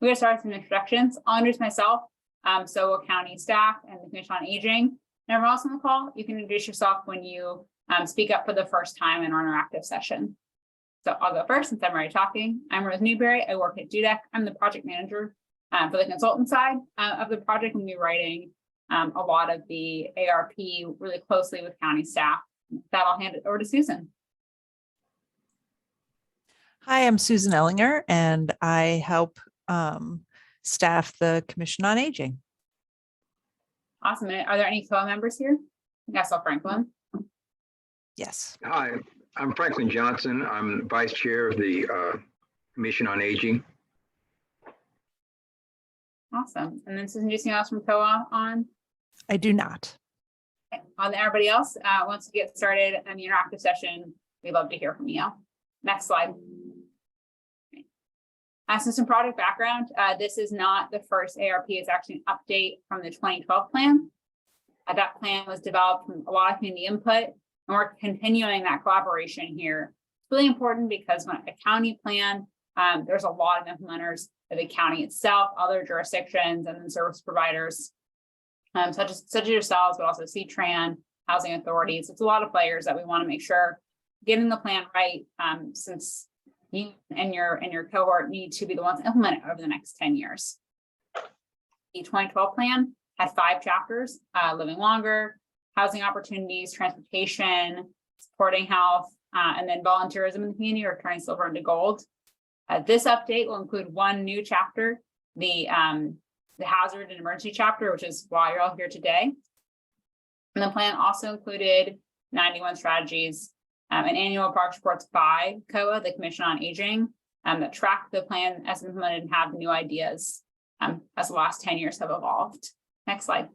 We're going to start with some introductions. I'll introduce myself, so will county staff and the Commission on Aging. And everyone else on the call, you can introduce yourself when you speak up for the first time in our interactive session. So I'll go first since I'm already talking. I'm Rose Newberry. I work at DUDEC. I'm the project manager for the consultant side of the project, and we'll be writing a lot of the ARP really closely with county staff. With that, I'll hand it over to Susan. Hi, I'm Susan Ellinger, and I help staff the Commission on Aging. Awesome. Are there any co-members here? I saw Franklin. Yes. Hi, I'm Franklin Johnson. I'm Vice Chair of the Commission on Aging. Awesome. And then Susan, do you see anything else from COA on? I do not. Okay. On everybody else, once we get started in the interactive session, we'd love to hear from you. Next slide. So some project background. This is not the first ARP, it's actually an update from the 2012 plan. That plan was developed from a lot of community input, and we're continuing that collaboration here. It's really important because when a county plan, there's a lot of implementers of the county itself, other jurisdictions, and then service providers, such as yourselves, but also CTRAN, housing authorities. It's a lot of players that we want to make sure getting the plan right, since you and your cohort need to be the ones to implement it over the next 10 years. The 2012 plan had 5 chapters: living longer, housing opportunities, transportation, supporting health, and then volunteerism in the community, or turning silver into gold. This update will include 1 new chapter, the hazard and emergency chapter, which is why you're all here today. And the plan also included 91 strategies, and annual progress reports by COA, the Commission on Aging, that track the plan as implemented and have new ideas as the last 10 years have evolved. Next slide.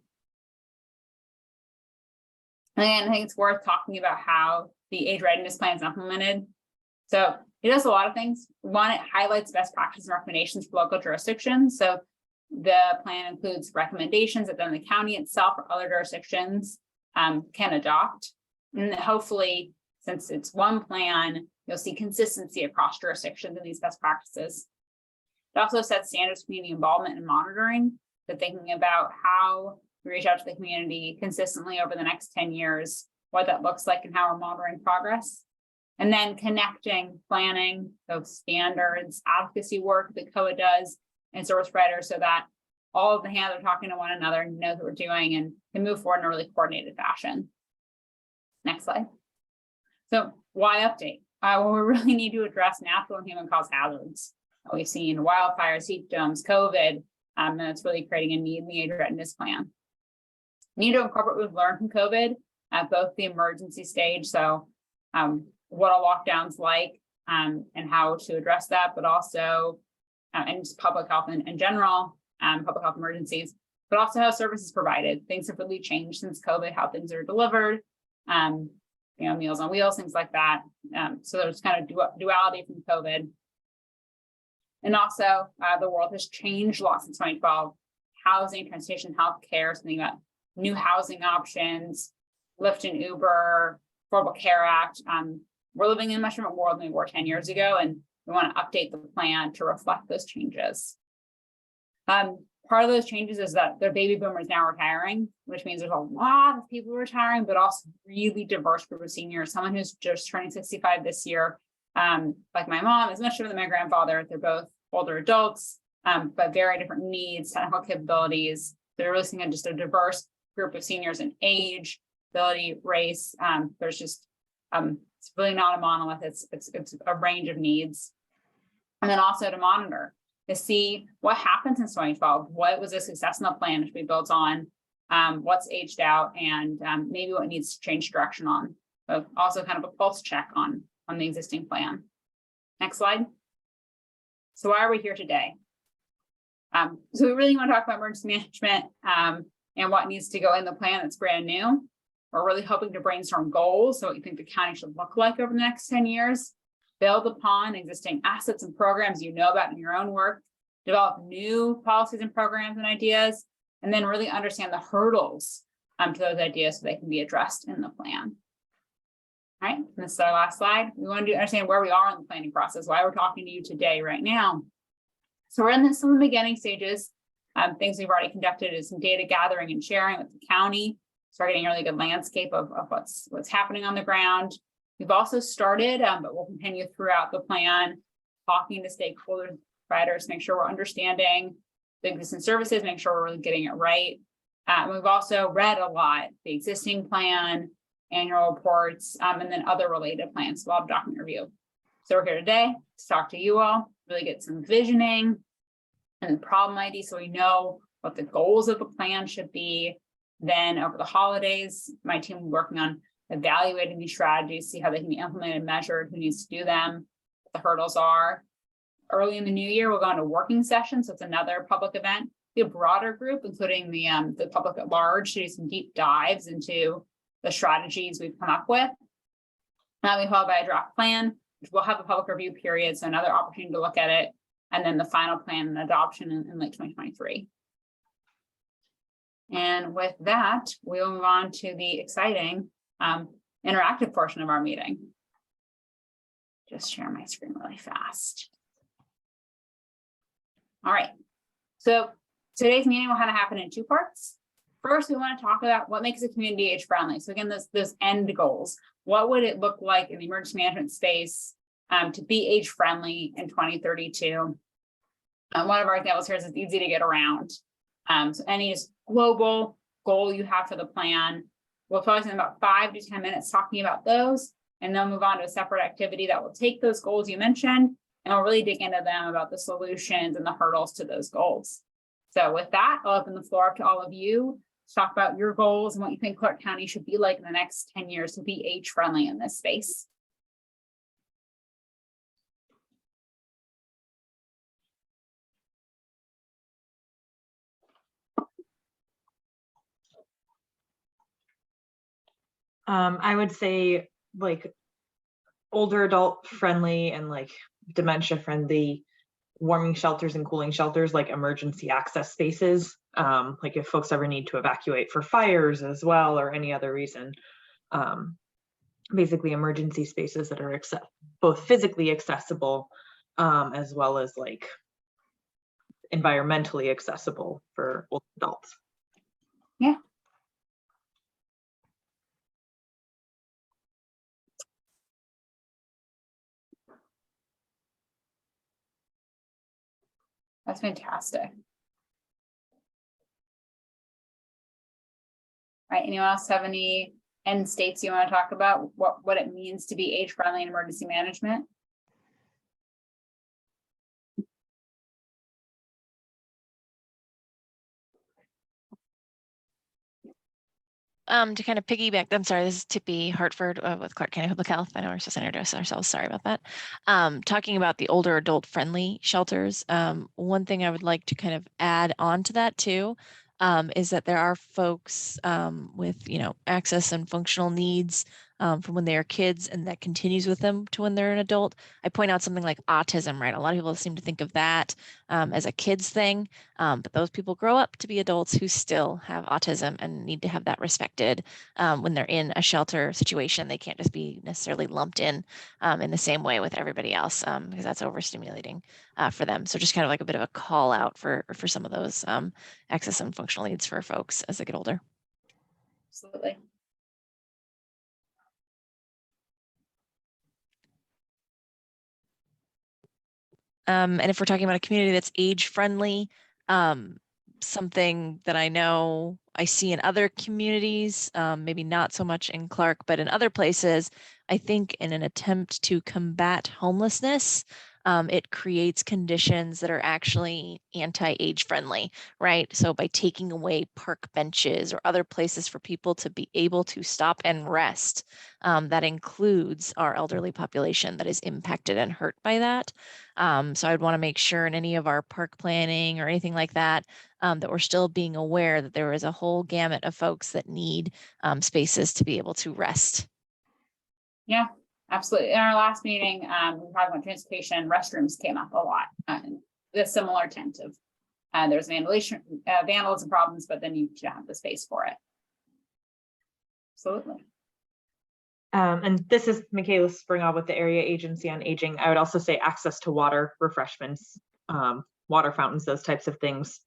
And I think it's worth talking about how the age readiness plan is implemented. So it does a lot of things. One, it highlights best practices and recommendations for local jurisdictions. So the plan includes recommendations that then the county itself or other jurisdictions can adopt. And hopefully, since it's one plan, you'll see consistency across jurisdictions in these best practices. It also sets standards for community involvement and monitoring. So thinking about how we reach out to the community consistently over the next 10 years, what that looks like and how we're monitoring progress. And then connecting planning, those standards, advocacy work that COA does, and service providers, so that all of the hands are talking to one another and knows what we're doing and can move forward in a really coordinated fashion. Next slide. So why update? Well, we really need to address natural and human caused hazards. We've seen wildfires, heat domes, COVID, and it's really creating a need in the age readiness plan. We need to incorporate what we've learned from COVID at both the emergency stage, so what a lockdown's like and how to address that, but also and just public health in general, public health emergencies, but also how services provided. Things have really changed since COVID, how things are delivered, Meals on Wheels, things like that. So there's kind of duality from COVID. And also the world has changed a lot since 2012. Housing, transportation, healthcare, something about new housing options, Lyft and Uber, Affordable Care Act. We're living in a much different world than we were 10 years ago, and we want to update the plan to reflect those changes. Part of those changes is that the baby boomers now retiring, which means there's a lot of people retiring, but also really diverse group of seniors. Someone who's just turning 65 this year, like my mom, is much different than my grandfather. They're both older adults, but very different needs, technical capabilities. They're really seeing just a diverse group of seniors in age, ability, race. There's just it's really not a monolith. It's a range of needs, and then also to monitor, to see what happened since 2012, what was a success in the plan which we built on, what's aged out, and maybe what needs to change direction on. So also kind of a pulse check on the existing plan. Next slide. So why are we here today? So we really want to talk about emergency management and what needs to go in the plan that's brand new. We're really hoping to brainstorm goals, so what you think the county should look like over the next 10 years. Build upon existing assets and programs you know about in your own work, develop new policies and programs and ideas, and then really understand the hurdles to those ideas so they can be addressed in the plan. All right, and this is our last slide. We want to understand where we are in the planning process, why we're talking to you today, right now. So we're in some of the beginning stages. Things we've already conducted is some data gathering and sharing with the county. Start getting a really good landscape of what's happening on the ground. We've also started, but we'll continue throughout the plan, talking to stakeholders, providers, make sure we're understanding the existing services, make sure we're really getting it right. We've also read a lot, the existing plan, annual reports, and then other related plans. So we'll have document review. So we're here today to talk to you all, really get some visioning and problem ID so we know what the goals of the plan should be. Then over the holidays, my team will be working on evaluating these strategies, see how they can be implemented and measured, who needs to do them, what the hurdles are. Early in the new year, we'll go into working sessions. So it's another public event. The broader group, including the public at large, to do some deep dives into the strategies we've come up with. We followed by a draft plan, which will have a public review period, so another opportunity to look at it, and then the final plan and adoption in late 2023. And with that, we'll move on to the exciting interactive portion of our meeting. Just share my screen really fast. All right, so today's meeting will kind of happen in two parts. First, we want to talk about what makes a community age friendly. So again, those end goals. What would it look like in the emergency management space to be age friendly in 2032? One of our examples here is it's easy to get around. So any global goal you have for the plan, we'll probably spend about 5 to 10 minutes talking about those, and then move on to a separate activity that will take those goals you mentioned, and we'll really dig into them about the solutions and the hurdles to those goals. So with that, I'll open the floor up to all of you to talk about your goals and what you think Clark County should be like in the next 10 years to be age friendly in this space. I would say like older adult friendly and like dementia friendly warming shelters and cooling shelters, like emergency access spaces. Like if folks ever need to evacuate for fires as well or any other reason. Basically emergency spaces that are both physically accessible as well as like environmentally accessible for older adults. Yeah. That's fantastic. All right, anyone else have any end states you want to talk about? What it means to be age friendly in emergency management? To kind of piggyback, I'm sorry, this is Tippy Hartford with Clark County Public Health. I know we're supposed to introduce ourselves, sorry about that. Talking about the older adult friendly shelters, one thing I would like to kind of add on to that too, is that there are folks with, access and functional needs from when they are kids, and that continues with them to when they're an adult. I point out something like autism, right? A lot of people seem to think of that as a kid's thing, but those people grow up to be adults who still have autism and need to have that respected when they're in a shelter situation. They can't just be necessarily lumped in the same way with everybody else because that's overstimulating for them. So just kind of like a bit of a call out for some of those access and functional needs for folks as they get older. Absolutely. And if we're talking about a community that's age friendly, something that I know I see in other communities, maybe not so much in Clark, but in other places, I think in an attempt to combat homelessness, it creates conditions that are actually anti-age friendly, right? So by taking away park benches or other places for people to be able to stop and rest, that includes our elderly population that is impacted and hurt by that. So I'd want to make sure in any of our park planning or anything like that, that we're still being aware that there is a whole gamut of folks that need spaces to be able to rest. Yeah, absolutely. In our last meeting, we were talking about transportation. Restrooms came up a lot. The similar intent of there's vandalism problems, but then you should have the space for it. Absolutely. And this is Michaela Springall with the Area Agency on Aging. I would also say access to water, refreshments, water fountains, those types of things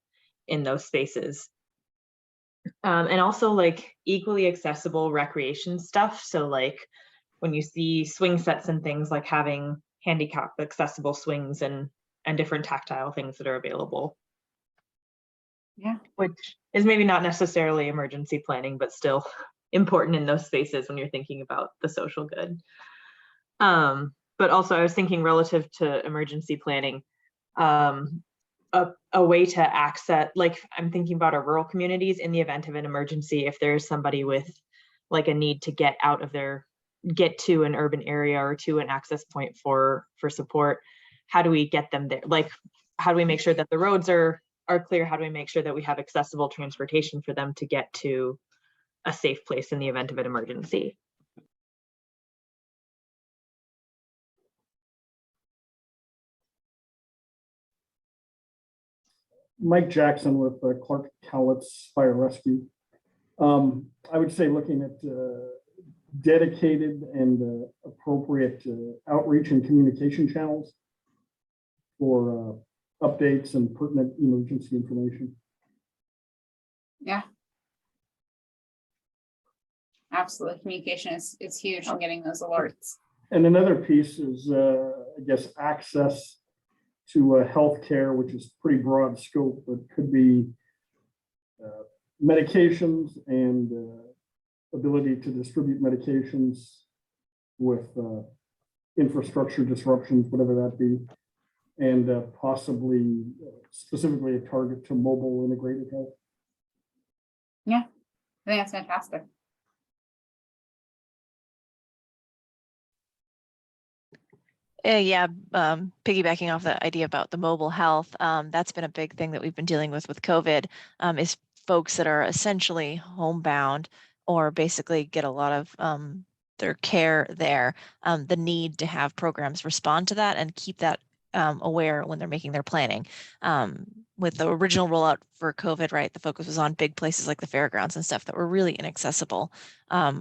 in those spaces. And also like equally accessible recreation stuff. So like when you see swing sets and things, like having handicap accessible swings and different tactile things that are available. Yeah. Which is maybe not necessarily emergency planning, but still important in those spaces when you're thinking about the social good. But also I was thinking relative to emergency planning, a way to access, like I'm thinking about our rural communities in the event of an emergency, if there's somebody with like a need to get to an urban area or to an access point for support, how do we get them there? Like, how do we make sure that the roads are clear? How do we make sure that we have accessible transportation for them to get to a safe place in the event of an emergency? Mike Jackson with Clark Cowlitz Fire Rescue. I would say looking at dedicated and appropriate outreach and communication channels for updates and pertinent emergency information. Yeah. Absolutely. Communication is huge in getting those alerts. And another piece is, I guess, access to healthcare, which is pretty broad scope, but could be medications and ability to distribute medications with infrastructure disruptions, whatever that be, and possibly specifically a target to mobile integrated health. Yeah, I think that's fantastic. Yeah, piggybacking off the idea about the mobile health, that's been a big thing that we've been dealing with COVID, is folks that are essentially homebound or basically get a lot of their care there, the need to have programs respond to that and keep that aware when they're making their planning. With the original rollout for COVID, right, the focus was on big places like the fairgrounds and stuff that were really inaccessible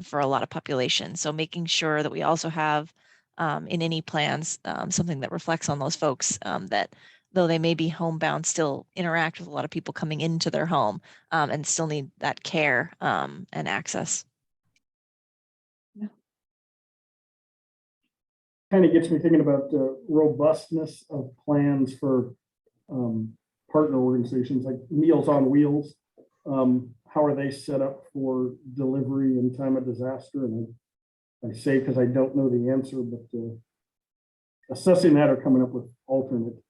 for a lot of populations. So making sure that we also have in any plans, something that reflects on those folks that though they may be homebound, still interact with a lot of people coming into their home and still need that care and access. Kind of gets me thinking about the robustness of plans for partner organizations like Meals on Wheels. How are they set up for delivery in time of disaster? And I say because I don't know the answer, but assessing that or coming up with alternate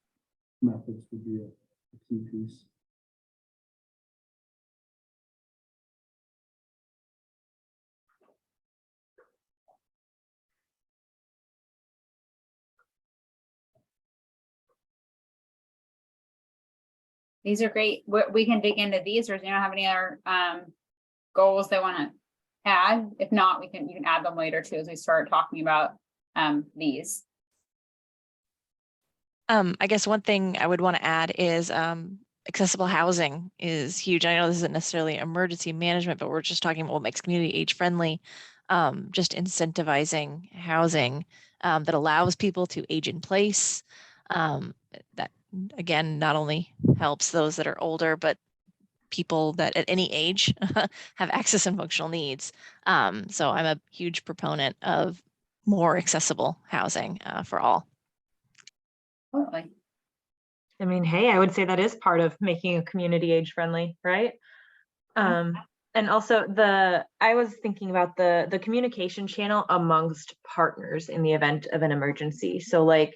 methods would be a key piece. These are great. We can dig into these, or do you have any other goals they want to add? If not, you can add them later too as we start talking about these. I guess one thing I would want to add is accessible housing is huge. I know this isn't necessarily emergency management, but we're just talking about what makes community age friendly. Just incentivizing housing that allows people to age in place. That again, not only helps those that are older, but people that at any age have access and functional needs. So I'm a huge proponent of more accessible housing for all. Totally. I mean, hey, I would say that is part of making a community age friendly, right? And also I was thinking about the communication channel amongst partners in the event of an emergency. So like,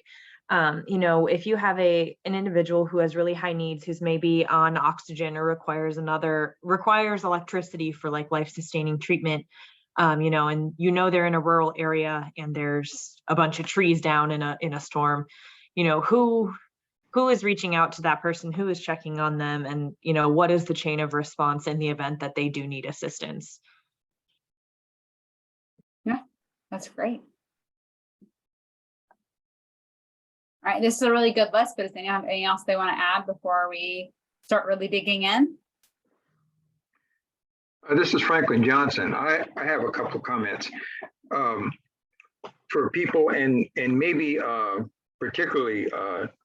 you know, if you have an individual who has really high needs, who's maybe on oxygen or requires electricity for like life-sustaining treatment, you know, and you know they're in a rural area and there's a bunch of trees down in a storm, you know, who is reaching out to that person, who is checking on them, and you know, what is the chain of response in the event that they do need assistance? Yeah, that's great. All right, this is a really good list, but does anyone have anything else they want to add before we start really digging in? This is Franklin Johnson. I have a couple of comments for people and maybe particularly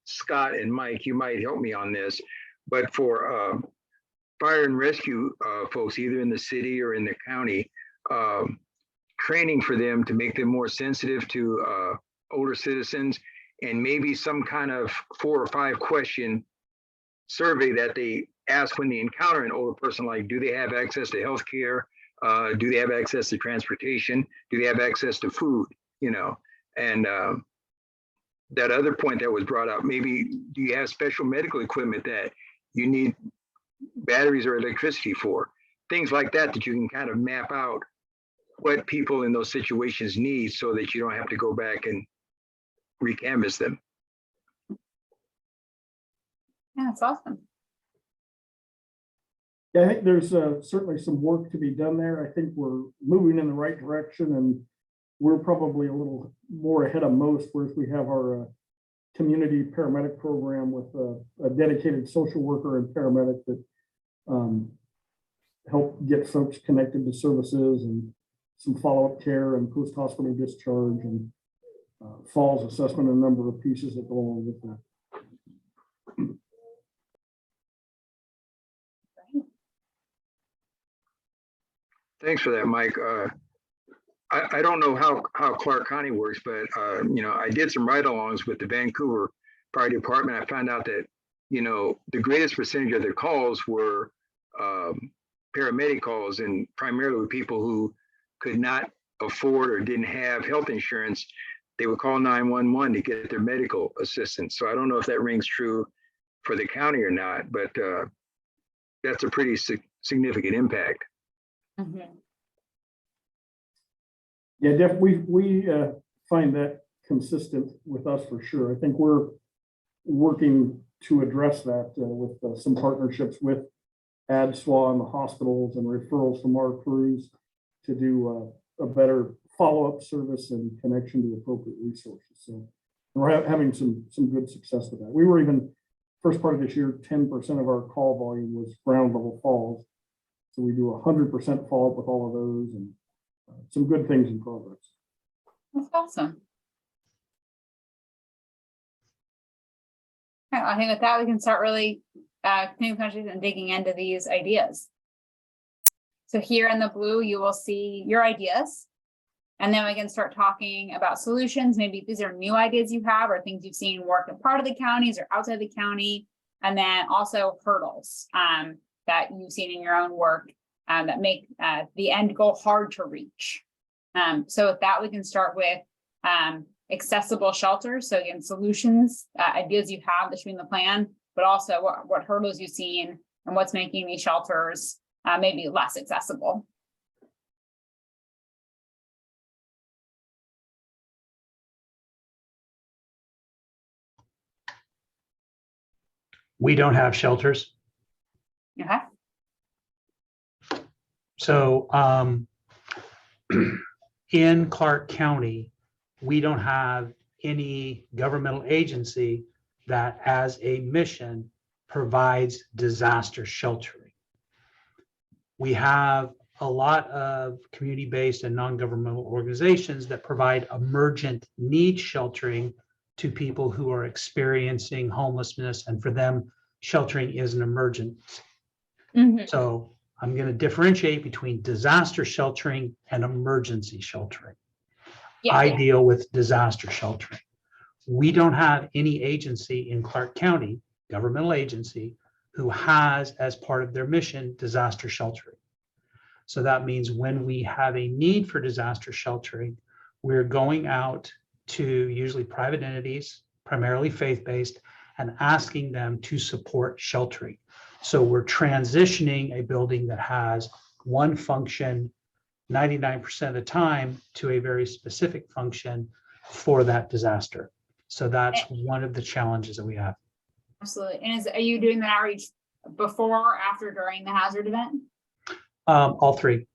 Scott and Mike, you might help me on this, but for fire and rescue folks, either in the city or in the county, training for them to make them more sensitive to older citizens, and maybe some kind of 4 or 5 question survey that they ask when they encounter an older person, like, do they have access to healthcare? Do they have access to transportation? Do they have access to food? You know, and that other point that was brought up, maybe do you have special medical equipment that you need batteries or electricity for? Things like that, that you can kind of map out what people in those situations need so that you don't have to go back and recanvas them. Yeah, that's awesome. Yeah, I think there's certainly some work to be done there. I think we're moving in the right direction, and we're probably a little more ahead of most, whereas we have our community paramedic program with a dedicated social worker and paramedic that help get folks connected to services and some follow-up care and post-hospital discharge and falls assessment, and a number of pieces that go along with that. Thanks for that, Mike. I don't know how Clark County works, but you know, I did some ride-alongs with the Vancouver Fire Department. I found out that, you know, the greatest percentage of their calls were paramedic calls, and primarily with people who could not afford or didn't have health insurance. They would call 911 to get their medical assistance. So I don't know if that rings true for the county or not, but that's a pretty significant impact. Mhm. Yeah, definitely. We find that consistent with us for sure. I think we're working to address that with some partnerships with ADSWA and the hospitals, and referrals from our crews to do a better follow-up service and connection to appropriate resources. So we're having some good success with that. We were even, first part of this year, 10% of our call volume was ground level falls. So we do 100% follow-up with all of those, and some good things in progress. That's awesome. All right, I think with that, we can start really continuing the conversation and digging into these ideas. So here in the blue, you will see your ideas. And then we can start talking about solutions. Maybe these are new ideas you have or things you've seen work in part of the counties or outside the county. And then also hurdles that you've seen in your own work that make the end goal hard to reach. So with that, we can start with accessible shelters. So again, solutions, ideas you have that should be in the plan, but also what hurdles you've seen and what's making these shelters maybe less accessible. We don't have shelters. Okay. So in Clark County, we don't have any governmental agency that as a mission provides disaster sheltering. We have a lot of community-based and non-governmental organizations that provide emergent need sheltering to people who are experiencing homelessness, and for them, sheltering is an emergency. Mm-hmm. So I'm going to differentiate between disaster sheltering and emergency sheltering. Yeah, I deal with disaster sheltering. We don't have any agency in Clark County, governmental agency, who has as part of their mission disaster sheltering. So that means when we have a need for disaster sheltering, we're going out to usually private entities, primarily faith-based, and asking them to support sheltering. So we're transitioning a building that has one function 99% of the time to a very specific function for that disaster. So that's one of the challenges that we have. absolutely. And are you doing the outreach before, after, during the hazard event? All three.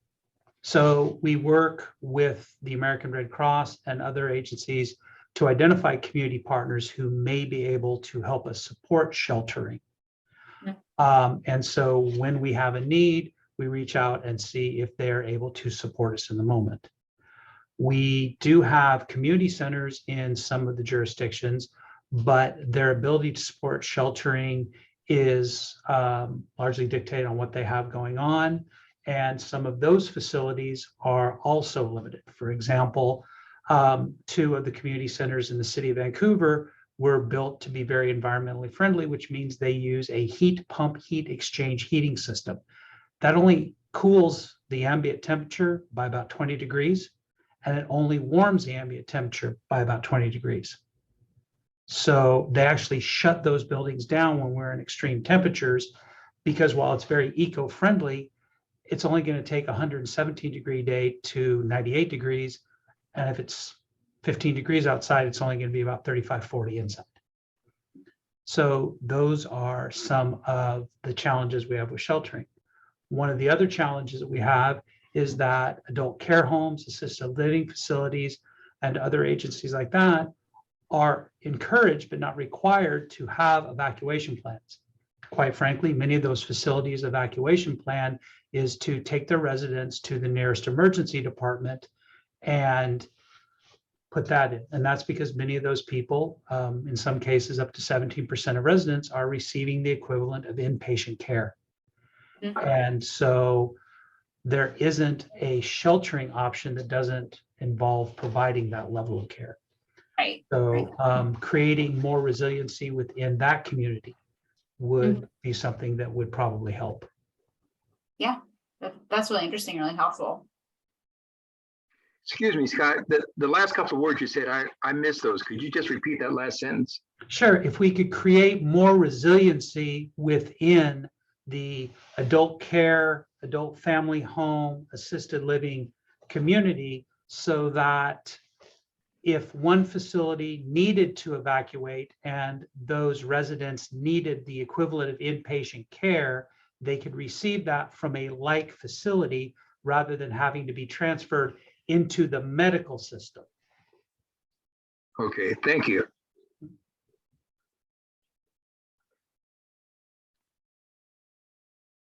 So we work with the American Red Cross and other agencies to identify community partners who may be able to help us support sheltering. And so when we have a need, we reach out and see if they're able to support us in the moment. We do have community centers in some of the jurisdictions, but their ability to support sheltering is largely dictated on what they have going on. And some of those facilities are also limited. For example, 2 of the community centers in the city of Vancouver were built to be very environmentally friendly, which means they use a heat pump heat exchange heating system. That only cools the ambient temperature by about 20 degrees, and it only warms the ambient temperature by about 20 degrees. So they actually shut those buildings down when we're in extreme temperatures, because while it's very eco-friendly, it's only going to take 117-degree day to 98 degrees. And if it's 15 degrees outside, it's only going to be about 35, 40 inside. So those are some of the challenges we have with sheltering. One of the other challenges that we have is that adult care homes, assisted living facilities, and other agencies like that are encouraged but not required to have evacuation plans. Quite frankly, many of those facilities' evacuation plan is to take their residents to the nearest emergency department and put that in. And that's because many of those people, in some cases up to 17% of residents, are receiving the equivalent of inpatient care. And so there isn't a sheltering option that doesn't involve providing that level of care. Right. So creating more resiliency within that community would be something that would probably help. Yeah, that's really interesting, really helpful. Excuse me, Scott, the last couple of words you said, I missed those. Could you just repeat that last sentence? Sure. If we could create more resiliency within the adult care, adult family home, assisted living community, so that if one facility needed to evacuate and those residents needed the equivalent of inpatient care, they could receive that from a like facility rather than having to be transferred into the medical system. Okay, thank you.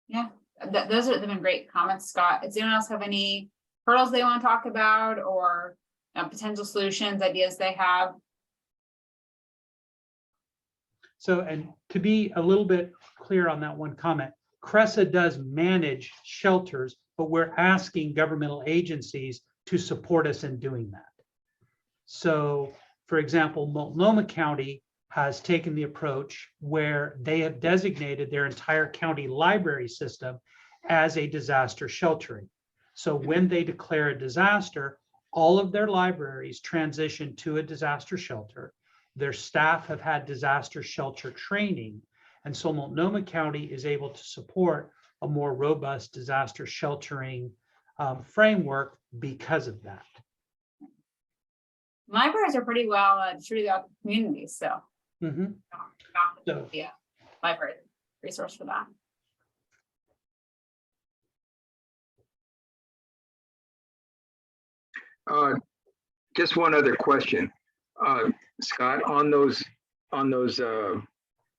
Yeah, those have been great comments, Scott. Does anyone else have any hurdles they want to talk about, or potential solutions, ideas they have? So, and to be a little bit clear on that one comment, CRESA does manage shelters, but we're asking governmental agencies to support us in doing that. So, for example, Multnomah County has taken the approach where they have designated their entire county library system as a disaster sheltering. So when they declare a disaster, all of their libraries transition to a disaster shelter. Their staff have had disaster shelter training. And so Multnomah County is able to support a more robust disaster sheltering framework because of that. Libraries are pretty well distributed out to communities, so So, yeah, library resource for that. Just one other question, Scott, on those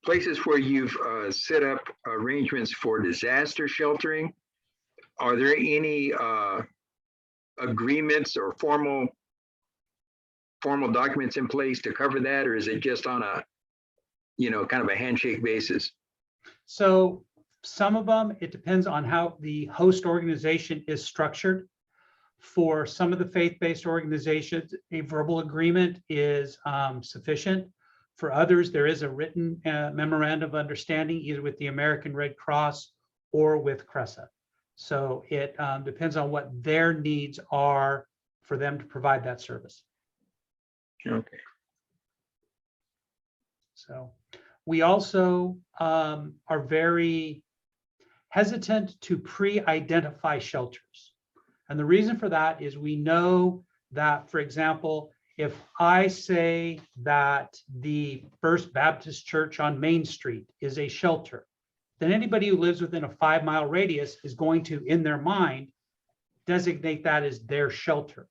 places where you've set up arrangements for disaster sheltering, are there any agreements or formal documents in place to cover that, or is it just on a, kind of a handshake basis? So some of them, it depends on how the host organization is structured. For some of the faith-based organizations, a verbal agreement is sufficient. For others, there is a written memorandum of understanding either with the American Red Cross or with CRESA. So it depends on what their needs are for them to provide that service. Okay. So we also are very hesitant to pre-identify shelters. And the reason for that is we know that, for example, if I say that the First Baptist Church on Main Street is a shelter, then anybody who lives within a 5-mile radius is going to, in their mind, designate that as their shelter.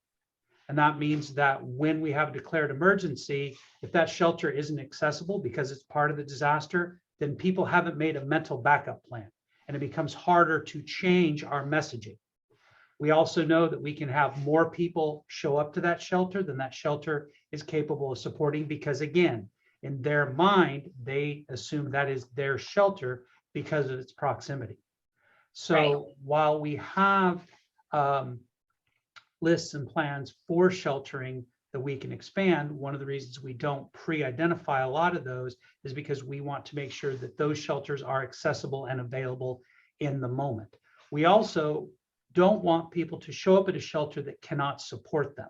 And that means that when we have a declared emergency, if that shelter isn't accessible because it's part of the disaster, then people haven't made a mental backup plan, and it becomes harder to change our messaging. We also know that we can have more people show up to that shelter than that shelter is capable of supporting, because again, In their mind, they assume that is their shelter because of its proximity. So Right. while we have lists and plans for sheltering that we can expand, one of the reasons we don't pre-identify a lot of those is because we want to make sure that those shelters are accessible and available in the moment. We also don't want people to show up at a shelter that cannot support them.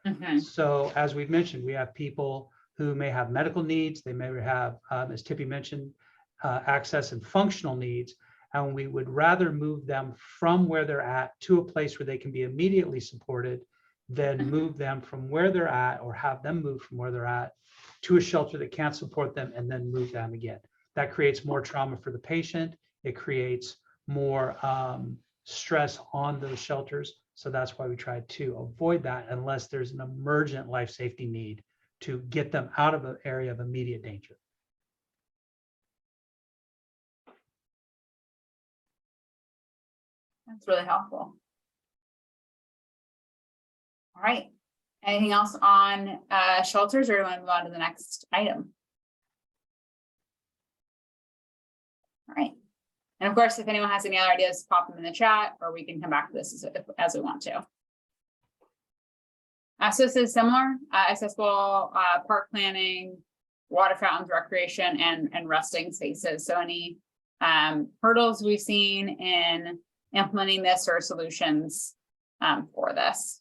Mhm. So as we've mentioned, we have people who may have medical needs, they may have, as Tippy mentioned, access and functional needs, and we would rather move them from where they're at to a place where they can be immediately supported than move them from where they're at, or have them move from where they're at to a shelter that can't support them and then move them again. That creates more trauma for the patient. It creates more stress on those shelters. So that's why we try to avoid that unless there's an emergent life safety need to get them out of an area of immediate danger. That's really helpful. All right. Anything else on shelters, or do you want to move on to the next item? All right. And of course, if anyone has any other ideas, pop them in the chat, or we can come back to this as we want to. So this is similar, accessible park planning, water fountains, recreation, and resting spaces. So any hurdles we've seen in implementing this, or solutions for this?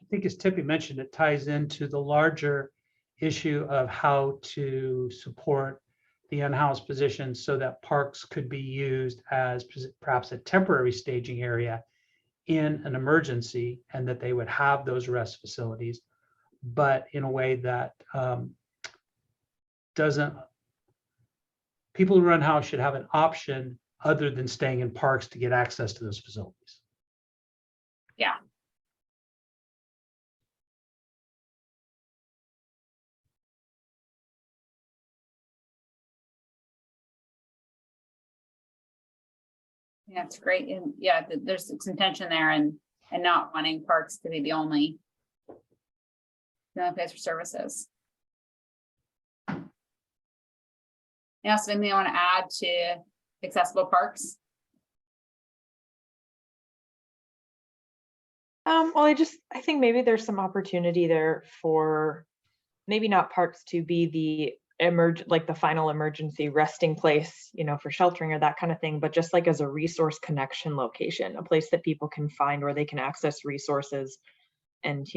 I think as Tippy mentioned, it ties into the larger issue of how to support the unhoused positions so that parks could be used as perhaps a temporary staging area in an emergency, and that they would have those rest facilities, but in a way that doesn't, people who run house should have an option other than staying in parks to get access to those facilities. Yeah. Yeah, it's great. And yeah, there's some tension there, and not wanting parks to be the only place for services. Yeah, so anything you want to add to accessible parks? Well, I think maybe there's some opportunity there for maybe not parks to be the the final emergency resting place, for sheltering or that kind of thing, but just like as a resource connection location, a place that people can find where they can access resources, and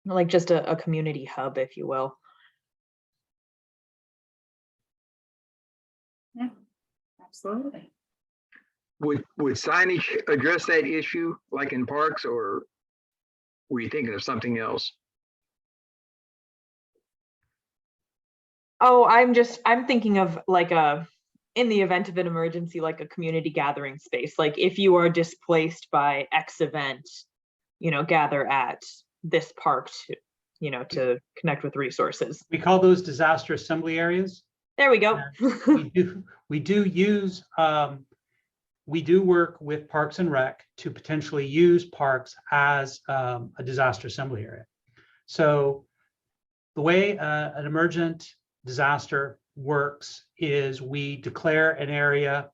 like just a community hub, if you will. Yeah, absolutely. Would signage address that issue like in parks, or were you thinking of something else? Oh, I'm thinking of like in the event of an emergency, like a community gathering space. Like if you are displaced by X event, gather at this park to connect with resources. We call those disaster assembly areas. There we go. We do work with Parks and Rec to potentially use parks as a disaster assembly area. So the way an emergent disaster works is we declare an area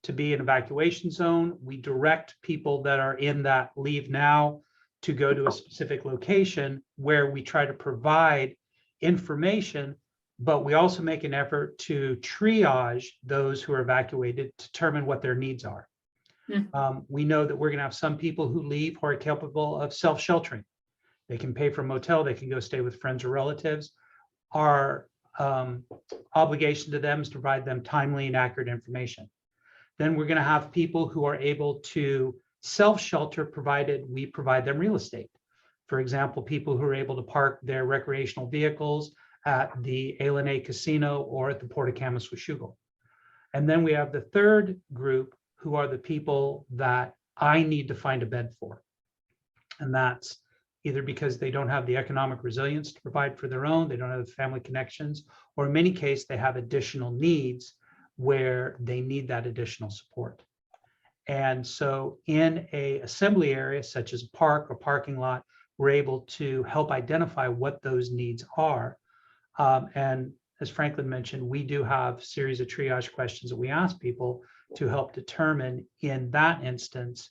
to be an evacuation zone. We direct people that are in that leave now to go to a specific location where we try to provide information, but we also make an effort to triage those who are evacuated to determine what their needs are. We know that we're going to have some people who leave who are capable of self-sheltering. They can pay for a motel, they can go stay with friends or relatives. Our obligation to them is to provide them timely and accurate information. Then we're going to have people who are able to self-shelter provided we provide them real estate. For example, people who are able to park their recreational vehicles at the A Casino or at the Port of Kaminista-Washougal. And then we have the third group, who are the people that I need to find a bed for. And that's either because they don't have the economic resilience to provide for their own, they don't have the family connections, or in many cases, they have additional needs where they need that additional support. And so in a assembly area, such as a park or parking lot, we're able to help identify what those needs are. And as Franklin mentioned, we do have a series of triage questions that we ask people to help determine in that instance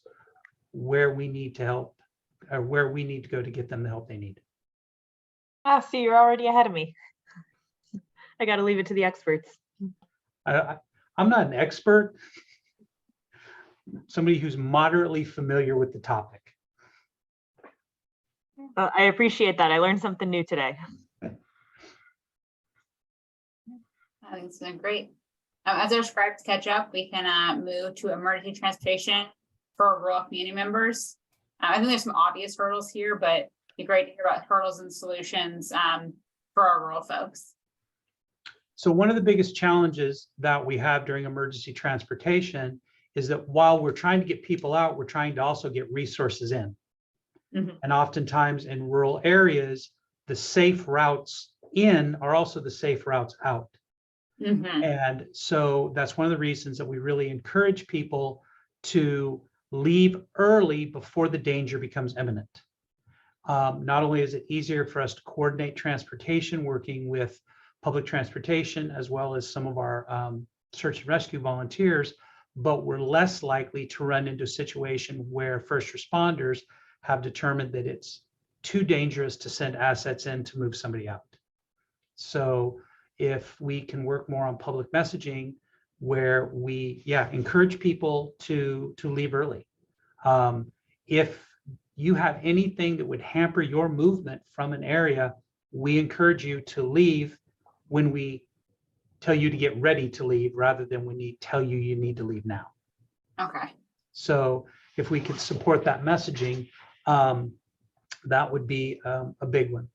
where we need to help or where we need to go to get them the help they need. Ah, see, you're already ahead of me. I got to leave it to the experts. I'm not an expert. Somebody who's moderately familiar with the topic. I appreciate that. I learned something new today. I think it's been great. As our scribes catch up, we can move to emergency transportation for rural community members. I think there's some obvious hurdles here, but it'd be great to hear about hurdles and solutions for our rural folks. So one of the biggest challenges that we have during emergency transportation is that while we're trying to get people out, we're trying to also get resources in. Mhm. And oftentimes in rural areas, the safe routes in are also the safe routes out. Mhm. And so that's one of the reasons that we really encourage people to leave early before the danger becomes imminent. Not only is it easier for us to coordinate transportation, working with public transportation, as well as some of our search and rescue volunteers, but we're less likely to run into a situation where first responders have determined that it's too dangerous to send assets in to move somebody out. So if we can work more on public messaging where we encourage people to leave early. If you have anything that would hamper your movement from an area, we encourage you to leave when we tell you to get ready to leave rather than when we tell you you need to leave now. Okay. So if we could support that messaging, that would be a big one,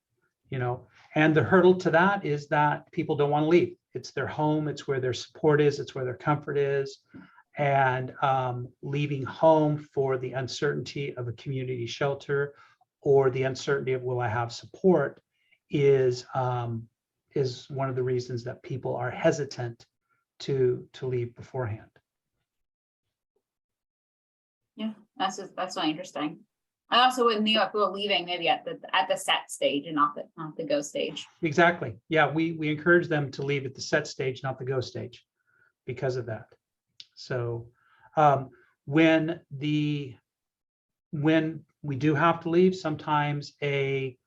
you know. And the hurdle to that is that people don't want to leave. It's their home, it's where their support is, it's where their comfort is. And leaving home for the uncertainty of a community shelter or the uncertainty of will I have support is one of the reasons that people are hesitant to leave beforehand. Yeah, that's really interesting. I also wouldn't know if we were leaving maybe at the set stage and not the go stage. Exactly. Yeah, we encourage them to leave at the set stage, not the go stage, because of that. So when we do have to leave, sometimes a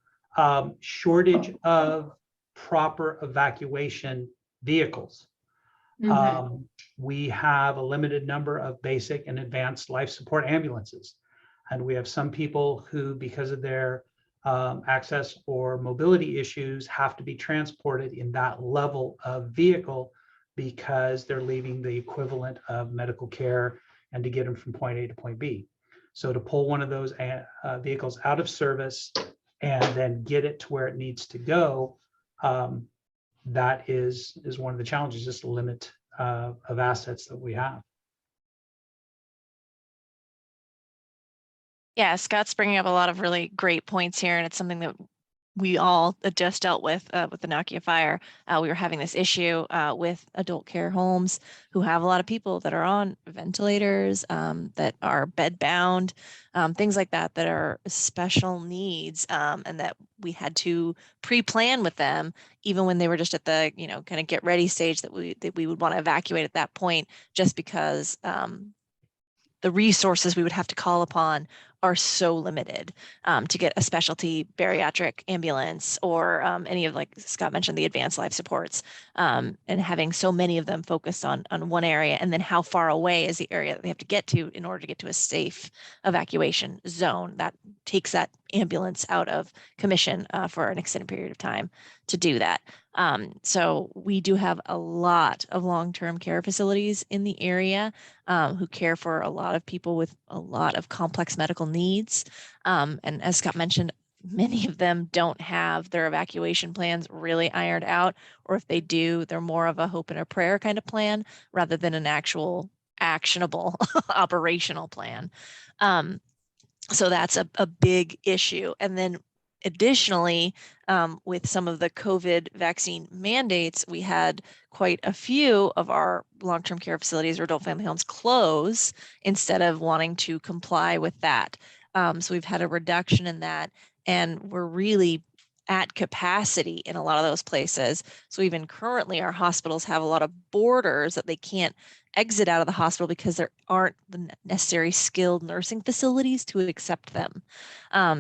shortage of proper evacuation vehicles. We have a limited number of basic and advanced life support ambulances. And we have some people who, because of their access or mobility issues, have to be transported in that level of vehicle because they're leaving the equivalent of medical care and to get them from point A to point B. So to pull one of those vehicles out of service and then get it to where it needs to go, that is one of the challenges, just the limit of assets that we have. Yeah, Scott's bringing up a lot of really great points here, and it's something that we all just dealt with the Nokia fire. We were having this issue with adult care homes who have a lot of people that are on ventilators, that are bed bound, things like that, that are special needs, and that we had to pre-plan with them, even when they were just at the, kind of get ready stage that we would want to evacuate at that point, just because the resources we would have to call upon are so limited to get a specialty bariatric ambulance or any of, like Scott mentioned, the advanced life supports, and having so many of them focused on one area, and then how far away is the area that they have to get to in order to get to a safe evacuation zone that takes that ambulance out of commission for an extended period of time to do that. So we do have a lot of long-term care facilities in the area who care for a lot of people with a lot of complex medical needs. And as Scott mentioned, many of them don't have their evacuation plans really ironed out, or if they do, they're more of a hope and a prayer kind of plan rather than an actual actionable operational plan. So that's a big issue. And then additionally, with some of the COVID vaccine mandates, we had quite a few of our long-term care facilities or adult family homes close instead of wanting to comply with that. So we've had a reduction in that, and we're really at capacity in a lot of those places. So even currently, our hospitals have a lot of borders that they can't exit out of the hospital because there aren't the necessary skilled nursing facilities to accept them.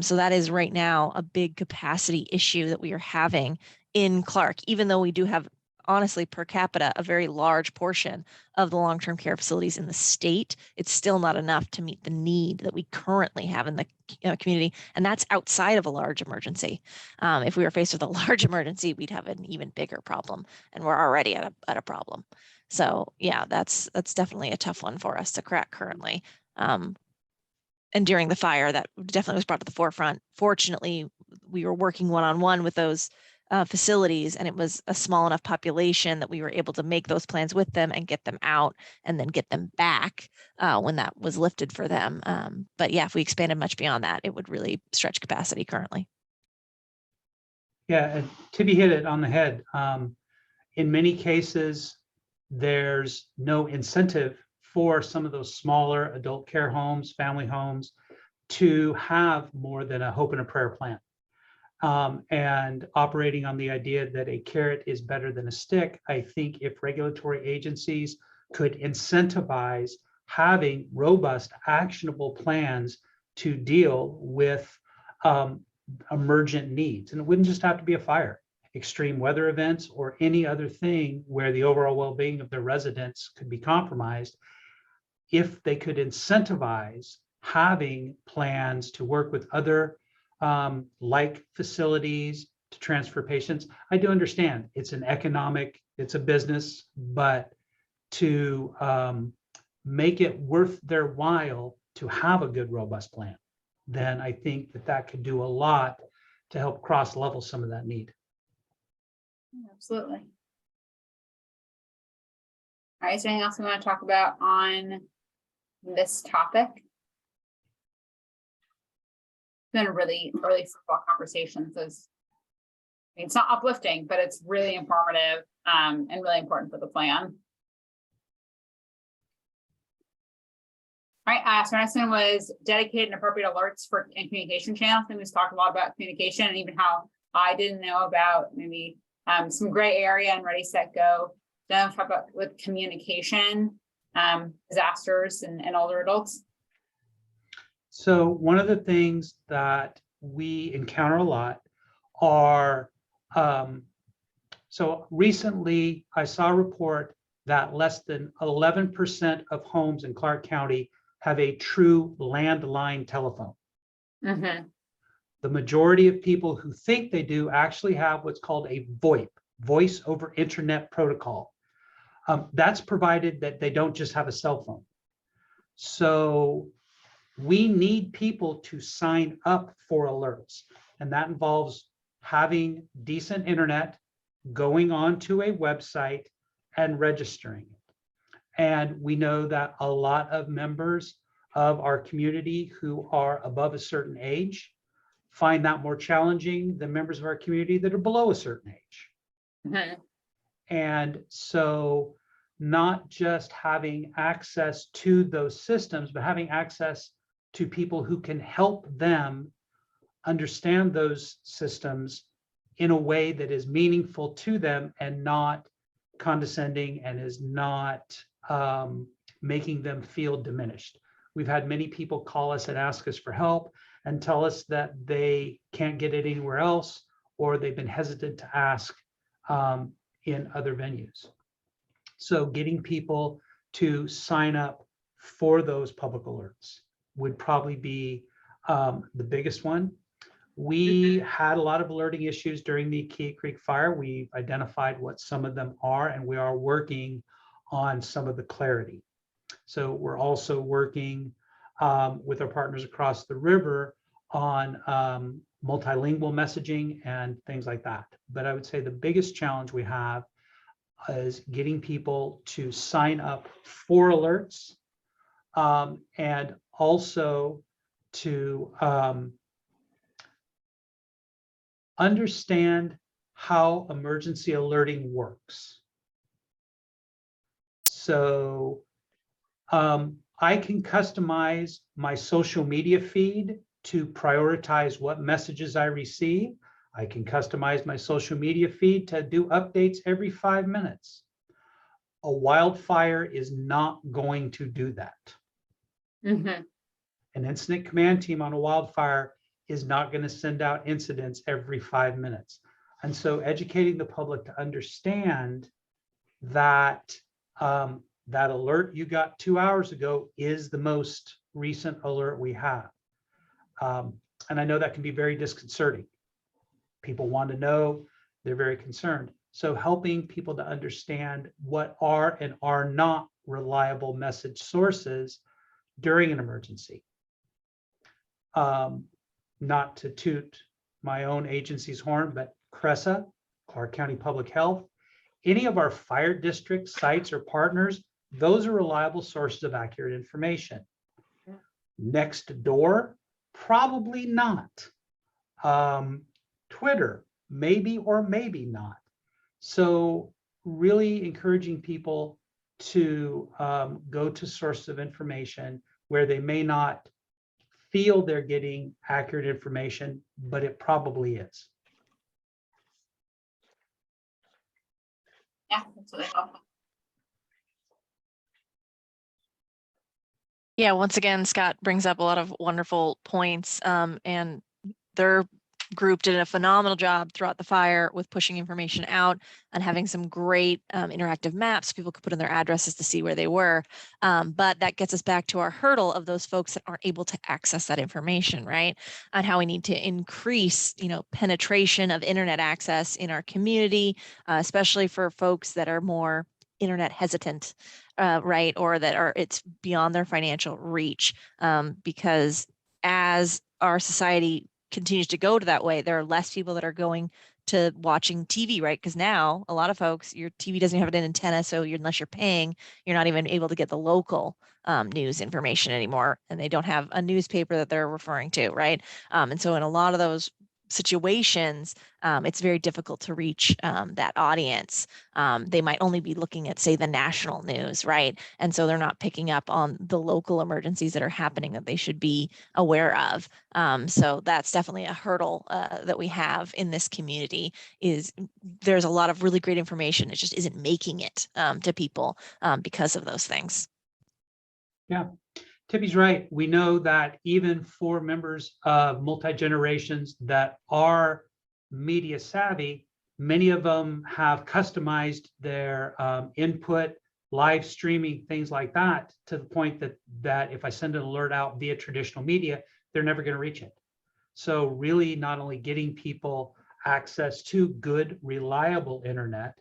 So that is right now a big capacity issue that we are having in Clark, even though we do have, honestly, per capita, a very large portion of the long-term care facilities in the state. It's still not enough to meet the need that we currently have in the community, and that's outside of a large emergency. If we were faced with a large emergency, we'd have an even bigger problem, and we're already at a problem. So yeah, that's definitely a tough one for us to crack currently. And during the fire, that definitely was brought to the forefront. Fortunately, we were working one-on-one with those facilities, and it was a small enough population that we were able to make those plans with them and get them out and then get them back when that was lifted for them. But yeah, if we expanded much beyond that, it would really stretch capacity currently. Yeah, and Tibby hit it on the head. In many cases, there's no incentive for some of those smaller adult care homes, family homes, to have more than a hope and a prayer plan. And operating on the idea that a carrot is better than a stick, I think if regulatory agencies could incentivize having robust, actionable plans to deal with emergent needs, and it wouldn't just have to be a fire, extreme weather events, or any other thing where the overall well-being of their residents could be compromised, if they could incentivize having plans to work with other like facilities to transfer patients. I do understand it's an economic, it's a business, but to make it worth their while to have a good, robust plan, then I think that could do a lot to help cross-level some of that need. Absolutely. All right, is there anything else we want to talk about on this topic? It's been a really fruitful conversation. So it's not uplifting, but it's really informative and really important for the plan. All right, so our next one was dedicated and appropriate alerts for and communication channels. And we just talked a lot about communication and even how I didn't know about maybe some gray area and Ready, Set, Go. Then talk about with communication, disasters and older adults. So one of the things that we encounter a lot are, so recently I saw a report that less than 11% of homes in Clark County have a true landline telephone. Mm-hmm. The majority of people who think they do actually have what's called a VoIP, voice over internet protocol. That's provided that they don't just have a cell phone. So we need people to sign up for alerts, and that involves having decent internet, going onto a website and registering it. And we know that a lot of members of our community who are above a certain age find that more challenging than members of our community that are below a certain age. Mm-hmm. And so not just having access to those systems, but having access to people who can help them understand those systems in a way that is meaningful to them and not condescending and is not making them feel diminished. We've had many people call us and ask us for help and tell us that they can't get it anywhere else, or they've been hesitant to ask in other venues. So getting people to sign up for those public alerts would probably be the biggest one. We had a lot of alerting issues during the Key Creek fire. We've identified what some of them are, and we are working on some of the clarity. So we're also working with our partners across the river on multilingual messaging and things like that. But I would say the biggest challenge we have is getting people to sign up for alerts and also to understand how emergency alerting works. So I can customize my social media feed to prioritize what messages I receive. I can customize my social media feed to do updates every 5 minutes. A wildfire is not going to do that. Mhm. An incident command team on a wildfire is not going to send out incidents every 5 minutes. And so educating the public to understand that that alert you got 2 hours ago is the most recent alert we have. And I know that can be very disconcerting. People want to know, they're very concerned. So helping people to understand what are and are not reliable message sources during an emergency. Not to toot my own agency's horn, but CRESA, Clark County Public Health, any of our fire district sites or partners, those are reliable sources of accurate information. Next door, probably not. Twitter, maybe or maybe not. So really encouraging people to go to sources of information where they may not feel they're getting accurate information, but it probably is. Yeah, that's what I thought. Yeah, once again, Scott brings up a lot of wonderful points, and their group did a phenomenal job throughout the fire with pushing information out and having some great interactive maps. People could put in their addresses to see where they were. But that gets us back to our hurdle of those folks that aren't able to access that information, right? And how we need to increase, penetration of internet access in our community, especially for folks that are more internet hesitant, right? Or that it's beyond their financial reach, because as our society continues to go to that way, there are less people that are going to watching TV, right? Because now a lot of folks, your TV doesn't have an antenna, so unless you're paying, you're not even able to get the local news information anymore, and they don't have a newspaper that they're referring to, right? And so in a lot of those situations, it's very difficult to reach that audience. They might only be looking at, say, the national news, right? And so they're not picking up on the local emergencies that are happening that they should be aware of. So that's definitely a hurdle that we have in this community. Is there's a lot of really great information. It just isn't making it to people because of those things. Yeah. Tippy's right. We know that even for members of multi-generations that are media savvy, many of them have customized their input, live streaming, things like that, to the point that if I send an alert out via traditional media, they're never going to reach it. So really not only getting people access to good, reliable internet,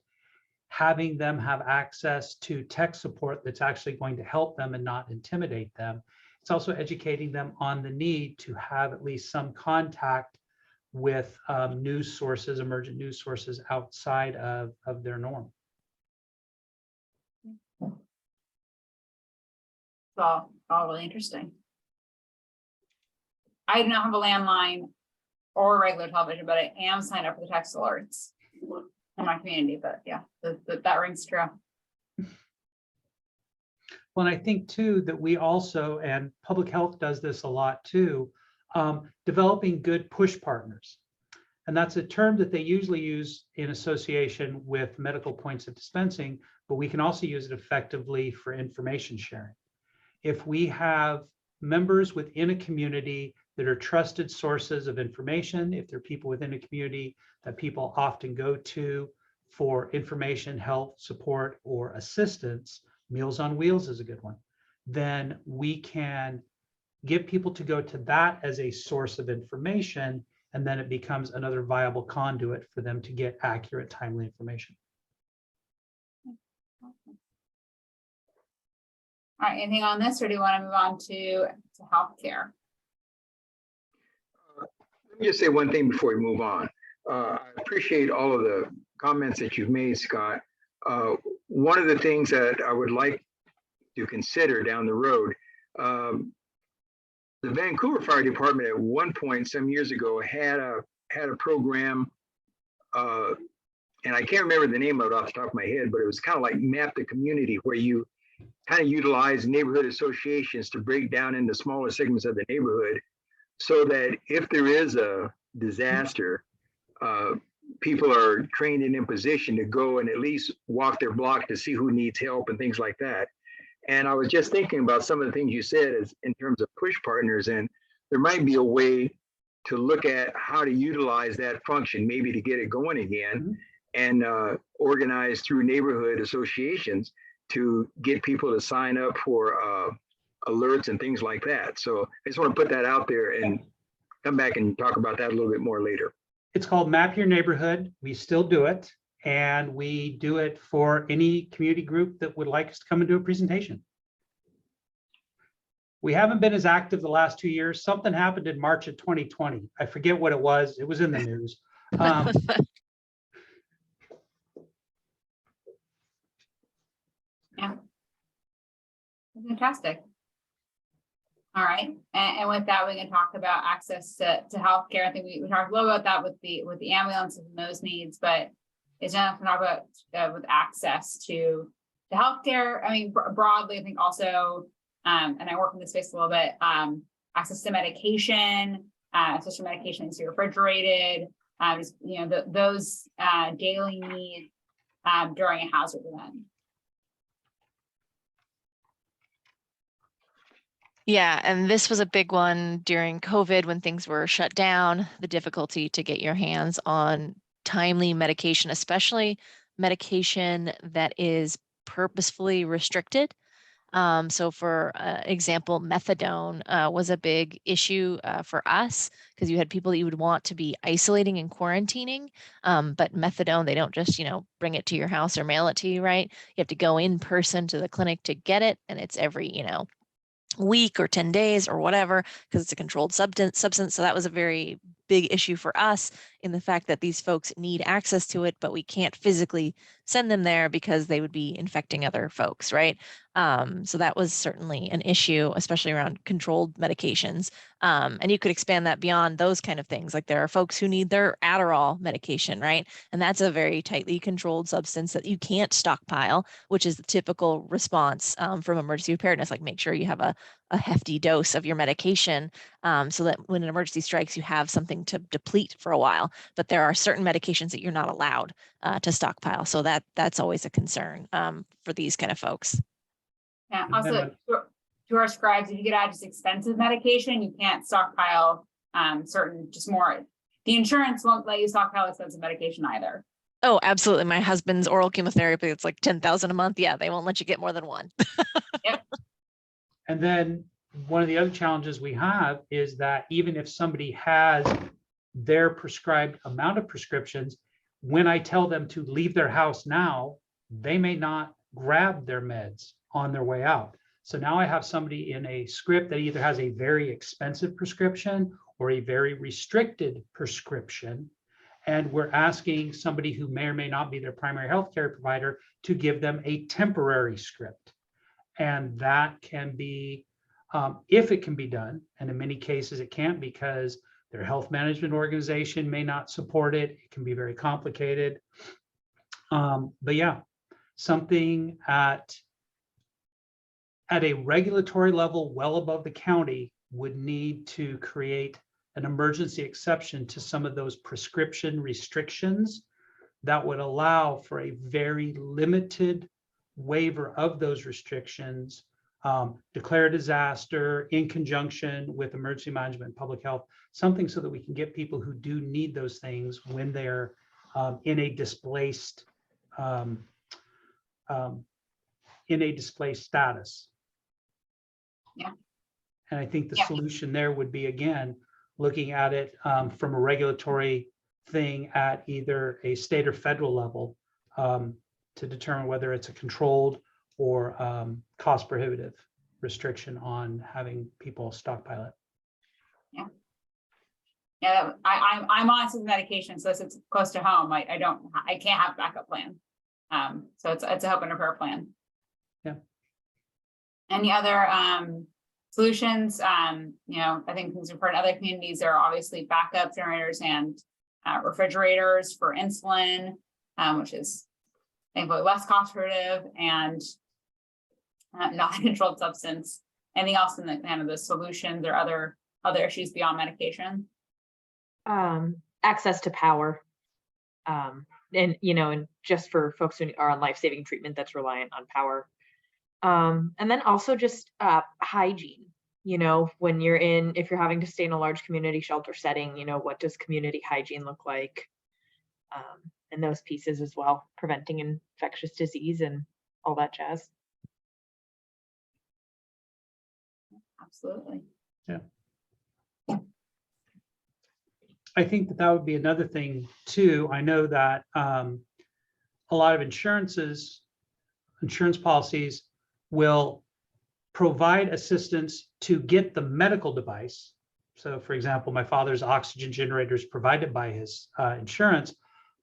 having them have access to tech support that's actually going to help them and not intimidate them. It's also educating them on the need to have at least some contact with news sources, emergent news sources outside of their norm. So all really interesting. I do not have a landline or regular television, but I am signed up for the text alerts in my community. But yeah, that rings true. Well, and I think too that we also, and public health does this a lot too, developing good push partners. And that's a term that they usually use in association with medical points of dispensing, but we can also use it effectively for information sharing. If we have members within a community that are trusted sources of information, if they're people within a community that people often go to for information, help, support, or assistance, Meals on Wheels is a good one, then we can get people to go to that as a source of information, and then it becomes another viable conduit for them to get accurate, timely information. All right, anything on this, or do you want to move on to healthcare? Let me just say one thing before we move on. I appreciate all of the comments that you've made, Scott. One of the things that I would like to consider down the road, the Vancouver Fire Department at one point some years ago had a had a program, and I can't remember the name of it off the top of my head, but it was kind of like Map the Community, where you kind of utilize neighborhood associations to break down into smaller segments of the neighborhood, so that if there is a disaster, people are trained and in position to go and at least walk their block to see who needs help and things like that. And I was just thinking about some of the things you said as in terms of push partners, and there might be a way to look at how to utilize that function, maybe to get it going again, and organize through neighborhood associations to get people to sign up for alerts and things like that. So I just want to put that out there and come back and talk about that a little bit more later. It's called Map Your Neighborhood. We still do it. And we do it for any community group that would like us to come and do a presentation. We haven't been as active the last 2 years. Something happened in March of 2020. I forget what it was. It was in the news. Yeah. Fantastic. All right, and with that, we can talk about access to healthcare. I think we talked a little about that with the ambulances and those needs, but is enough to talk about with access to healthcare. I mean, broadly, I think also, and I work in this space a little bit, access to medication, access to medication that's refrigerated, just, you know, those daily needs during a hazard event. Yeah, and this was a big one during COVID when things were shut down, the difficulty to get your hands on timely medication, especially medication that is purposefully restricted. So for example, methadone was a big issue for us because you had people that you would want to be isolating and quarantining, but methadone, they don't just, you know, bring it to your house or mail it to you, right? You have to go in person to the clinic to get it, and it's every, you know, week or 10 days or whatever, because it's a controlled substance. So that was a very big issue for us in the fact that these folks need access to it, but we can't physically send them there because they would be infecting other folks, right? So that was certainly an issue, especially around controlled medications. And you could expand that beyond those kind of things. Like there are folks who need their Adderall medication, right? And that's a very tightly controlled substance that you can't stockpile, which is the typical response from emergency preparedness. Like make sure you have a hefty dose of your medication so that when an emergency strikes, you have something to deplete for a while. But there are certain medications that you're not allowed to stockpile. So that's always a concern for these kind of folks. Yeah, also to our scribes, if you get out just expensive medication, you can't stockpile certain, just more. The insurance won't let you stockpile expensive medication either. Oh, absolutely. My husband's oral chemotherapy, it's like $10,000 a month. Yeah, they won't let you get more than one. Yep. And then one of the other challenges we have is that even if somebody has their prescribed amount of prescriptions, when I tell them to leave their house now, they may not grab their meds on their way out. So now I have somebody in a script that either has a very expensive prescription or a very restricted prescription. And we're asking somebody who may or may not be their primary healthcare provider to give them a temporary script. And that can be, if it can be done, and in many cases it can't because their health management organization may not support it. It can be very complicated. But yeah, something at a regulatory level well above the county would need to create an emergency exception to some of those prescription restrictions that would allow for a very limited waiver of those restrictions, declare a disaster in conjunction with emergency management and public health, something so that we can get people who do need those things when they're in a displaced status. Yeah. And I think the Yeah. solution there would be, again, looking at it from a regulatory thing at either a state or federal level to determine whether it's a controlled or cost prohibitive restriction on having people stockpile it. Yeah. Yeah, I'm on some medication, so it's close to home. I can't have backup plan. So it's a hope and a prayer plan. Yeah. Any other solutions? You know, I think things we've heard in other communities, there are obviously backup generators and refrigerators for insulin, which is thankfully less cost prohibitive and not a controlled substance. Anything else in the kind of the solutions or other issues beyond medication? Access to power. And, you know, and just for folks who are on life-saving treatment that's reliant on power. And then also just hygiene, you know, when you're if you're having to stay in a large community shelter setting, you know, what does community hygiene look like? And those pieces as well, preventing infectious disease and all that jazz. Absolutely. Yeah. I think that would be another thing too. I know that a lot of insurance policies will provide assistance to get the medical device. So for example, my father's oxygen generator is provided by his insurance,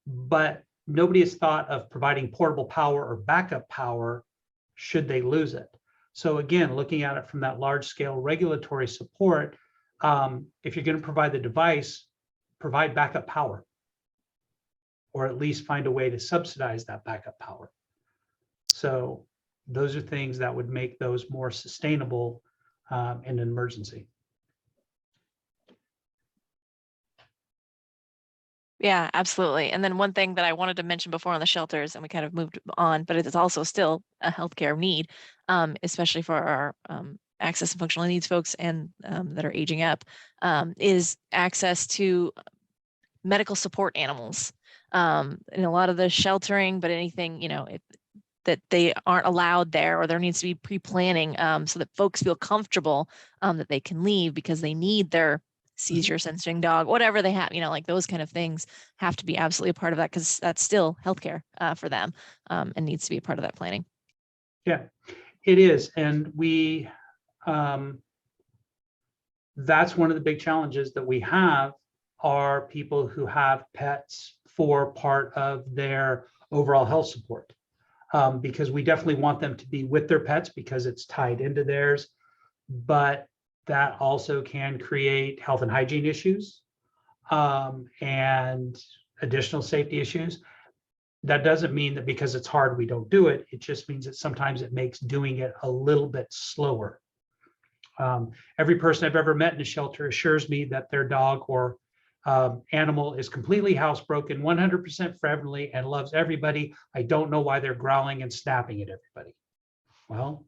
but nobody has thought of providing portable power or backup power should they lose it. So again, looking at it from that large scale regulatory support, if you're going to provide the device, provide backup power, or at least find a way to subsidize that backup power. So those are things that would make those more sustainable in an emergency. Yeah, absolutely. And then one thing that I wanted to mention before on the shelters, and we kind of moved on, but it's also still a healthcare need, especially for our access and functional needs folks and that are aging up, is access to medical support animals. And a lot of the sheltering, but anything, you know, that they aren't allowed there, or there needs to be pre-planning so that folks feel comfortable that they can leave because they need their seizure sensing dog, whatever they have, you know, like those kind of things have to be absolutely a part of that, because that's still healthcare for them and needs to be a part of that planning. Yeah, it is. And we, that's one of the big challenges that we have, are people who have pets for part of their overall health support. Because we definitely want them to be with their pets because it's tied into theirs, but that also can create health and hygiene issues and additional safety issues. That doesn't mean that because it's hard, we don't do it. It just means that sometimes it makes doing it a little bit slower. Every person I've ever met in a shelter assures me that their dog or animal is completely housebroken, 100% friendly, and loves everybody. I don't know why they're growling and snapping at everybody. Well,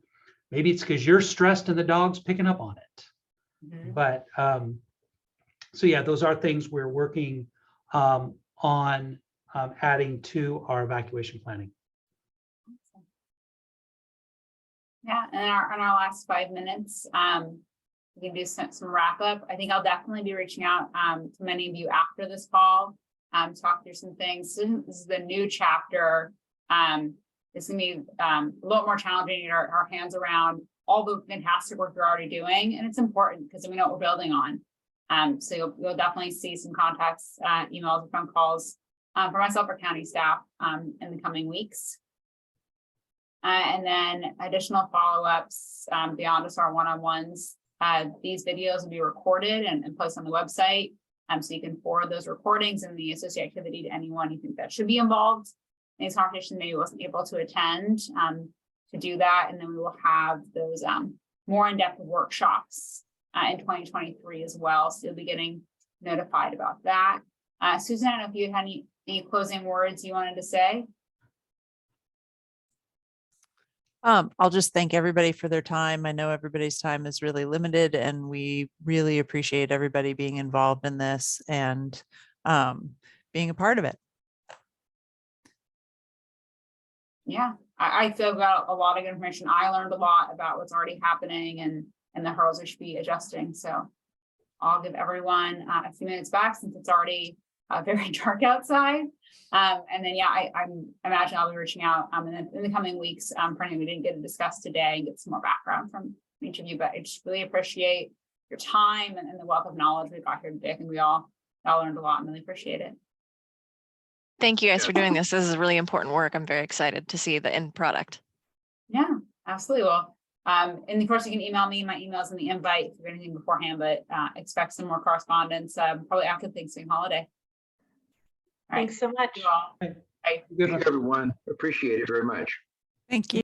maybe it's because you're stressed and the dog's picking up on it. Mm-hmm. But so yeah, those are things we're working on adding to our evacuation planning. Yeah, and in our last 5 minutes, we can do some wrap up. I think I'll definitely be reaching out to many of you after this call, talk through some things. This is the new chapter. It's gonna be a little more challenging to get our hands around all the fantastic work you're already doing, and it's important because we know what we're building on. So you'll definitely see some contacts, emails, and phone calls for myself or county staff in the coming weeks. And then additional follow-ups beyond just our one-on-ones. These videos will be recorded and posted on the website. So you can forward those recordings and the associated activity to anyone you think that should be involved in these conversations, maybe wasn't able to attend, to do that. And then we will have those more in-depth workshops in 2023 as well. So you'll be getting notified about that. Susan, I don't know if you had any closing words you wanted to say. I'll just thank everybody for their time. I know everybody's time is really limited, and we really appreciate everybody being involved in this and being a part of it. Yeah, I feel got a lot of good information. I learned a lot about what's already happening and the hurdles we should be adjusting. So I'll give everyone a few minutes back since it's already very dark outside. And then, yeah, I imagine I'll be reaching out in the coming weeks for anything we didn't get to discuss today and get some more background from each of you. But I just really appreciate your time and the wealth of knowledge we got here today. I think we all learned a lot and really appreciate it. Thank you guys for doing this. This is really important work. I'm very excited to see the end product. Yeah, absolutely. Well, and of course you can email me. My email's in the invite if you have anything beforehand, but expect some more correspondence probably after the Thanksgiving holiday. right. Thanks so much. You all. Thank you, everyone. Appreciate it very much. Thank you.